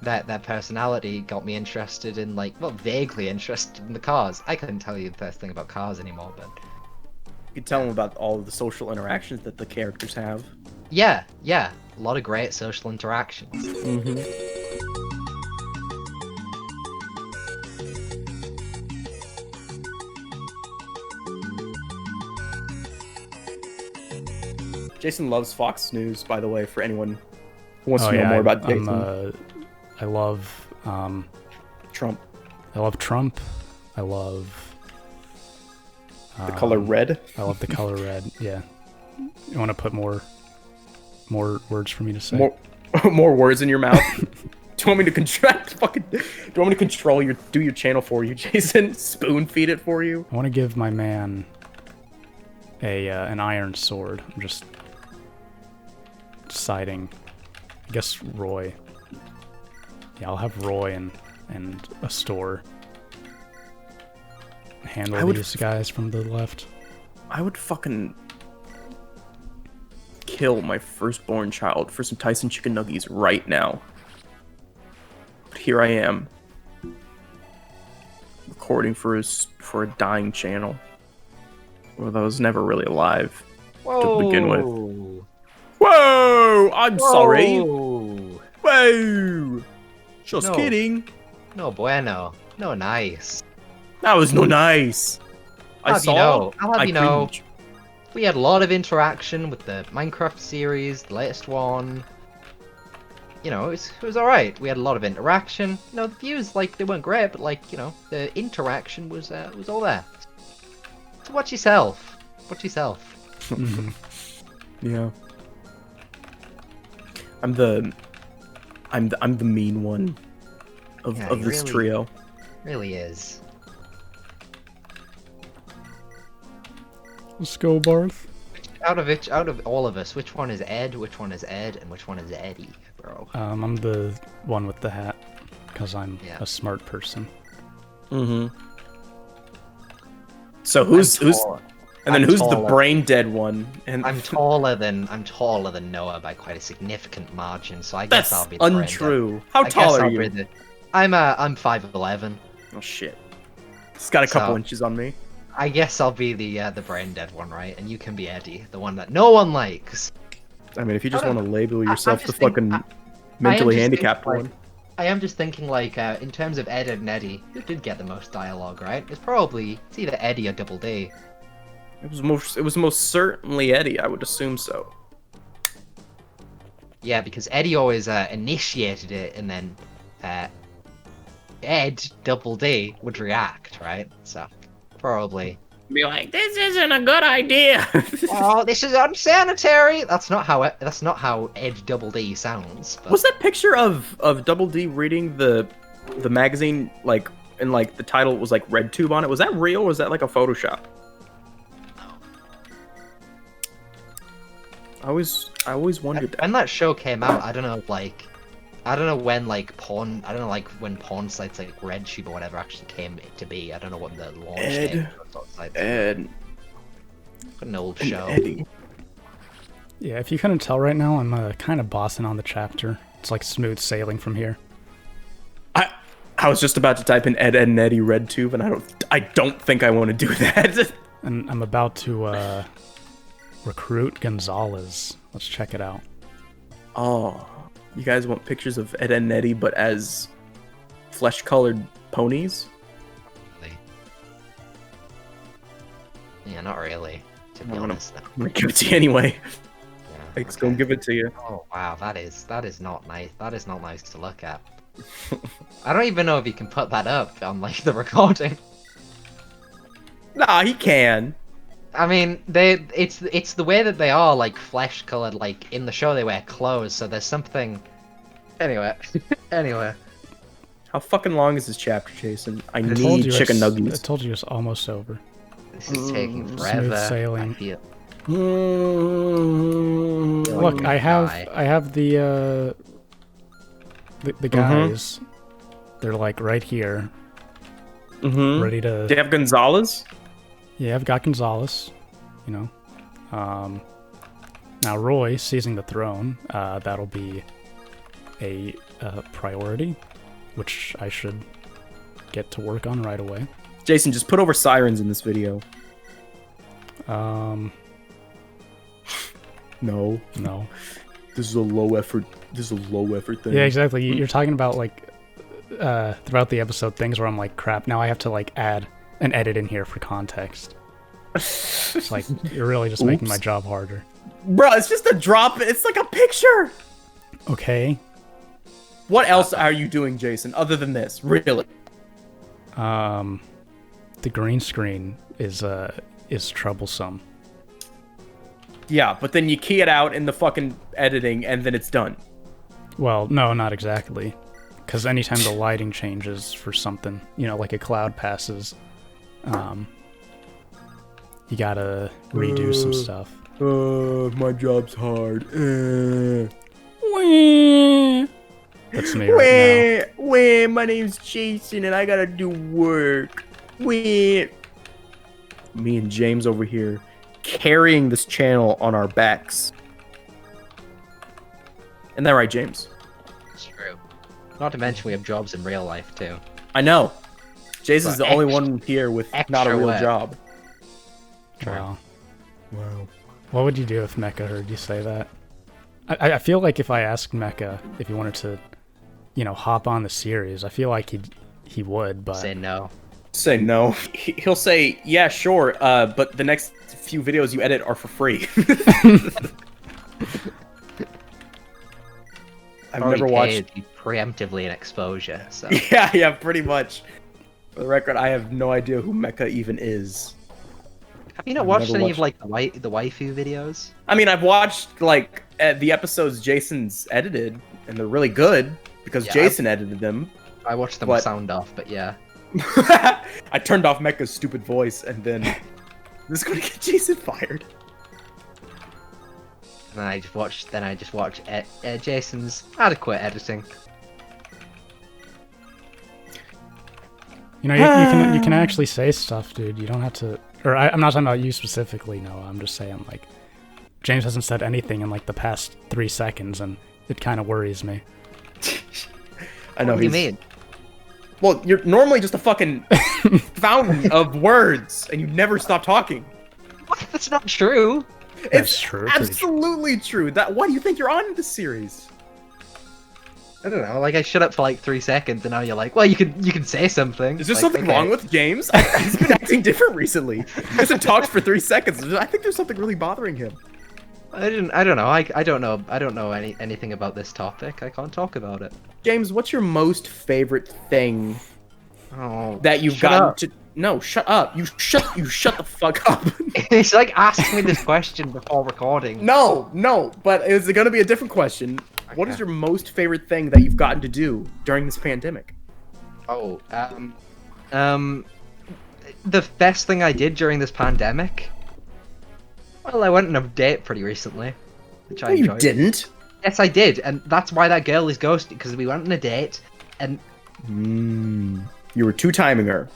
that personality got me interested in vaguely interested in the cars. I couldn't tell you the first thing about cars anymore, but you could tell him about all of the social interactions that the characters have. Yeah, a lot of great social interactions. Jason loves Fox News, by the way, for anyone who wants to know more about Jason. I love Trump. I love Trump. I love the color red. I love the color red. Yeah. You want to put more words for me to say? More words in your mouth. Do you want me to contract? Do you want me to do your channel for you, Jason? Spoon feed it for you? I want to give my man an iron sword. I'm just deciding. I guess Roy. Yeah, I'll have Roy and a store handle these guys from the left. I would fucking kill my firstborn child for some Tyson chicken nuggies right now. But here I am. recording for a dying channel. Well, that was never really alive to begin with. Whoa! I'm sorry. Whoa! Just kidding. No bueno. No nice. That was no nice. I'll have you know. cringe. We had a lot of interaction with the Minecraft series, the latest one. You know, it was alright. We had a lot of interaction. You know, the views, like, they weren't great, but, like, you know, the interaction was all there. So watch yourself. Watch yourself. Yeah. I'm the mean one of this trio. Really is. Let's go, Barth. Out of all of us, which one is Ed, which one is Ed, and which one is Eddie, bro? I'm the one with the hat, because I'm a smart person. Mm-hmm. So who's and then who's the brain dead one? And I'm taller than Noah by quite a significant margin, so I guess that's I'll be the brain untrue. dead. How tall are you? I'm 5'11". Oh shit. It's got a couple inches on me. I guess I'll be the brain dead one, right? And you can be Eddie, the one that no one likes. I mean, if you just want to label yourself the fucking mentally handicapped one. I am just thinking, like, in terms of Ed and Eddie, who did get the most dialogue, right? It's either Eddie or Double D. It was most certainly Eddie. I would assume so. Yeah, because Eddie always initiated it, and then Ed, Double D, would react, right? So probably be like, this isn't a good idea. Oh, this is unsanitary. That's not how Ed Double D sounds. But... Was that picture of Double D reading the magazine, like, and like the title was like RedTube on it? Was that real or was that like a Photoshop? I always wondered that. When that show came out, I don't know when when porn sites like RedTube or whatever actually came to be. I don't know what the launch date was. Ed. An old show. Eddie. Yeah, if you couldn't tell right now, I'm kind of bossing on the chapter. It's like smooth sailing from here. I was just about to type in Ed and Eddie RedTube, and I don't think I want to do that. And I'm about to recruit Gonzalez. Let's check it out. Oh, you guys want pictures of Ed and Eddie, but as flesh-colored ponies? Yeah, not really. To be honest, I'm gonna give it to you anyway. Yeah, Thanks, gonna give it to you. Oh wow, that is not nice. That is not nice to look at. I don't even know if you can put that up on like the recording. Nah, he can. I mean, it's the way that they are, like, flesh-colored, like, in the show they wear clothes, so there's something... Anyway. How fucking long is this chapter, Jason? I need chicken I nuggets. told you it's almost over. This is taking forever. Smooth sailing. I feel... Look, I have the guys. They're, like, right here. Ready to... Do you have Gonzalez? Yeah, I've got Gonzalez, you know. Now Roy seizing the throne, that'll be a priority, which I should get to work on right away. Jason, just put over sirens in this video. No. This is a low effort thing. Yeah, exactly. You're talking about, like, throughout the episode, things where I'm like, crap, now I have to, like, add an edit in here for context. It's like, you're really just making my job harder. Bro, it's just a drop. It's like a picture. Okay. What else are you doing, Jason, other than this? Really? The green screen is troublesome. Yeah, but then you key it out in the fucking editing, and then it's done. Well, no, not exactly. Because anytime the lighting changes for something, you know, like a cloud passes, you gotta redo some stuff. My job's hard. That's me right now. My name's Jason, and I gotta do work. Me and James over here carrying this channel on our backs. Isn't that right, James? It's true. Not to mention we have jobs in real life, too. I know. Jason's the only one here with not a extra real wet. job. Wow. Wow. What would you do if Mecha heard you say that? I feel like if I asked Mecha if he wanted to, you know, hop on the series, I feel like he would, but Say no. Say no. He'll say, yeah, sure, but the next few videos you edit are for free. I've never watched... preemptively an exposure, so... Yeah, pretty much. For the record, I have no idea who Mecha even is. Have you not watched any of, like, the waifu videos? I mean, I've watched, like, the episodes Jason's edited, and they're really good, because Yeah, Jason edited them. I watched them with sound off, but yeah. I turned off Mecha's stupid voice, and then... this is gonna get Jason fired. And then I just watched Jason's adequate editing. you know, you can actually say stuff, dude. You don't have to. Or I'm not talking about you specifically, Noah. I'm just saying, like, James hasn't said anything in like the past 3 seconds, and it kind of worries me. I know. What do you mean? Well, you're normally just a fucking fountain of words, and you never stop talking. What? That's not true. That's true. Absolutely true. Why do you think you're on this series? I don't know. Like I shut up for like 3 seconds, and now you're like, well, you can say something. Is there like, something okay. wrong with James? He's been acting different recently. He hasn't talked for 3 seconds. I think there's something really bothering him. I don't know. I don't know anything about this topic. I can't talk about it. James, what's your most favorite thing Oh, that you've shut gotten up. to? No, shut up. You shut the fuck up. It's like asking me this question before recording. No, but is it gonna be a different question? What is Okay. your most favorite thing that you've gotten to do during this pandemic? Oh, the best thing I did during this pandemic? Well, I went on a date pretty recently, which I No, you enjoyed. didn't. Yes, I did, and that's why that girl is ghosted, because we went on a date, and... You were two-timing her.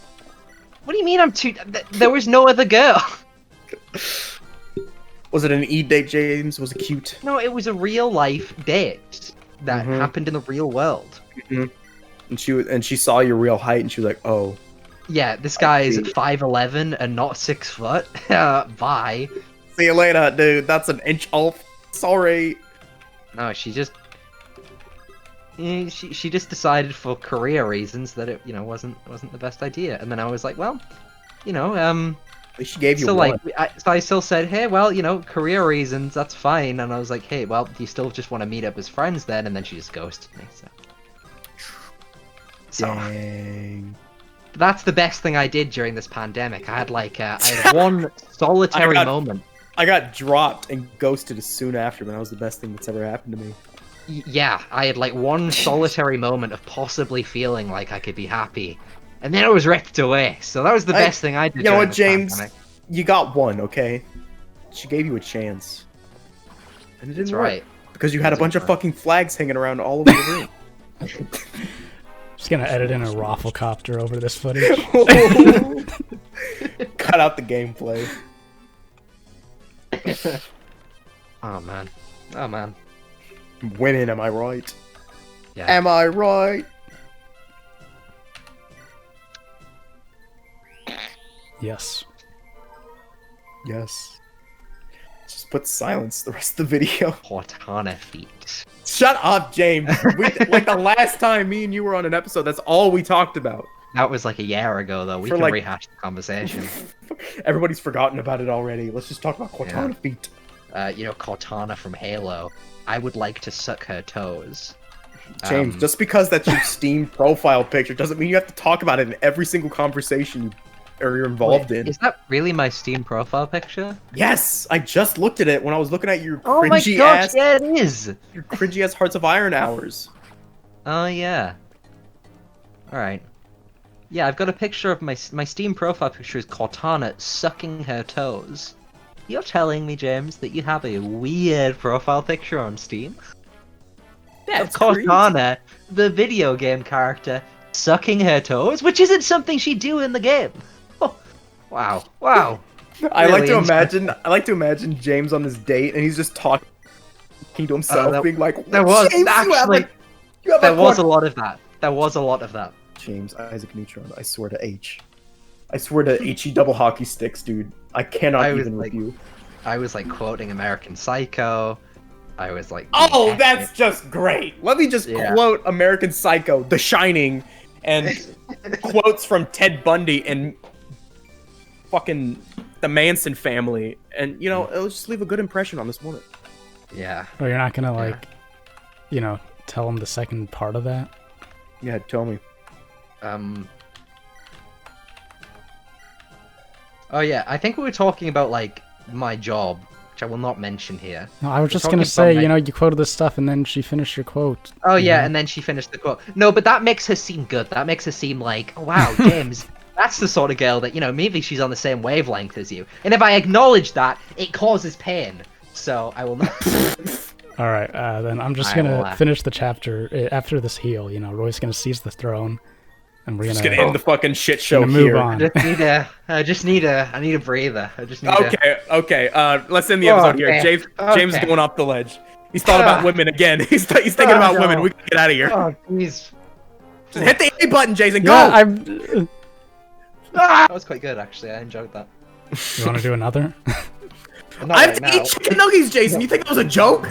What do you mean I'm too... There was no other girl! Was it an e-date, James? Was it cute? No, it was a real-life date that Mhm. happened in the real world. And she saw your real height, and she was like, "Oh, Yeah, this guy is see. 5'11" and not 6 foot. Bye. see you later, dude. That's an inch off. Sorry." No, she just... She just decided for career reasons that it, wasn't the best idea. And then I was like, well, At least she gave you so one. like, so I still said, hey, well, career reasons, that's fine. And I was like, hey, well, do you still just want to meet up as friends then? And then she just ghosted me. So Dang. that's the best thing I did during this pandemic. I had like, I had one solitary moment. I got dropped and ghosted soon after, but that was the best thing that's ever happened to me. Yeah, I had like one solitary moment of possibly feeling like I could be happy. And then it was ripped away. So that was the best thing I did. You know during what, this James? pandemic. You got one, okay? She gave you a chance. And it didn't That's work. right. Because you had a bunch of fucking flags hanging around all over the room. Just gonna edit in a rafflecopter over this footage. Cut out the gameplay. Oh man. Oh man. Women, am I right? Yeah. Am I right? Yes. Yes. Just put silence the rest of the video. Cortana feet. Shut up, James. Like the last time me and you were on an episode, that's all we talked about. That was like a year ago though. We For, can like- rehash the conversation. Everybody's forgotten about it already. Let's just talk about Cortana Yeah. feet. Cortana from Halo. I would like to suck her toes. James, just because that's your Steam profile picture doesn't mean you have to talk about it in every single conversation you're involved in. Is that really my Steam profile picture? Yes, I just looked at it when I was looking at your Oh my cringy gosh, ass, yeah, it is. your cringy ass Hearts of Iron hours. Oh yeah. All right. Yeah, I've got a picture of my Steam profile picture is Cortana sucking her toes. You're telling me, James, that you have a weird profile picture on Steam? Of Cortana, the video game character, sucking her toes, which isn't something she'd do in the game. Oh, wow, wow. I like Really to imagine James on this date and he's just talking to himself, being like, There was James, actually you have there was a Cort-" lot of that. There was a lot of that. James Isaac Neutron. I swear to H. I swear to HE double hockey sticks, dude. I cannot even with you. I was like quoting American Psycho. I was like, oh, that's just great. Let me just Yeah. quote American Psycho, The Shining, and quotes from Ted Bundy and fucking the Manson family, and you know, it'll just leave a good impression on this woman. Yeah. Oh, you're not gonna like, you know, tell him the second part of that? Yeah, tell me. Oh yeah, I think we were talking about like my job, which I will not mention here. No, I was just talking gonna say, about you know, you quoted this stuff and then she finished your quote. Oh you yeah, know? and then she finished the quote. No, but that makes her seem good. That makes her seem like, oh, wow, James, that's the sort of girl that, you know, maybe she's on the same wavelength as you. And if I acknowledge that, it causes pain. So I will not. All right, then I'm just gonna finish the chapter after this heal. You know, Roy's gonna seize the throne, and we're Just gonna gonna end the fucking shit show move here. on. I need a breather. I just need Okay. Let's end the episode here. Okay. James is going off the ledge. He's thought about women again. He's thinking about women. We can get out of here. Oh, jeez. Just hit the A button, Jason. Go. Yeah, I'm. That was quite good, actually. I enjoyed that. You want to do another? Not I have right to eat now. chicken nuggets, Jason. You think that was a joke?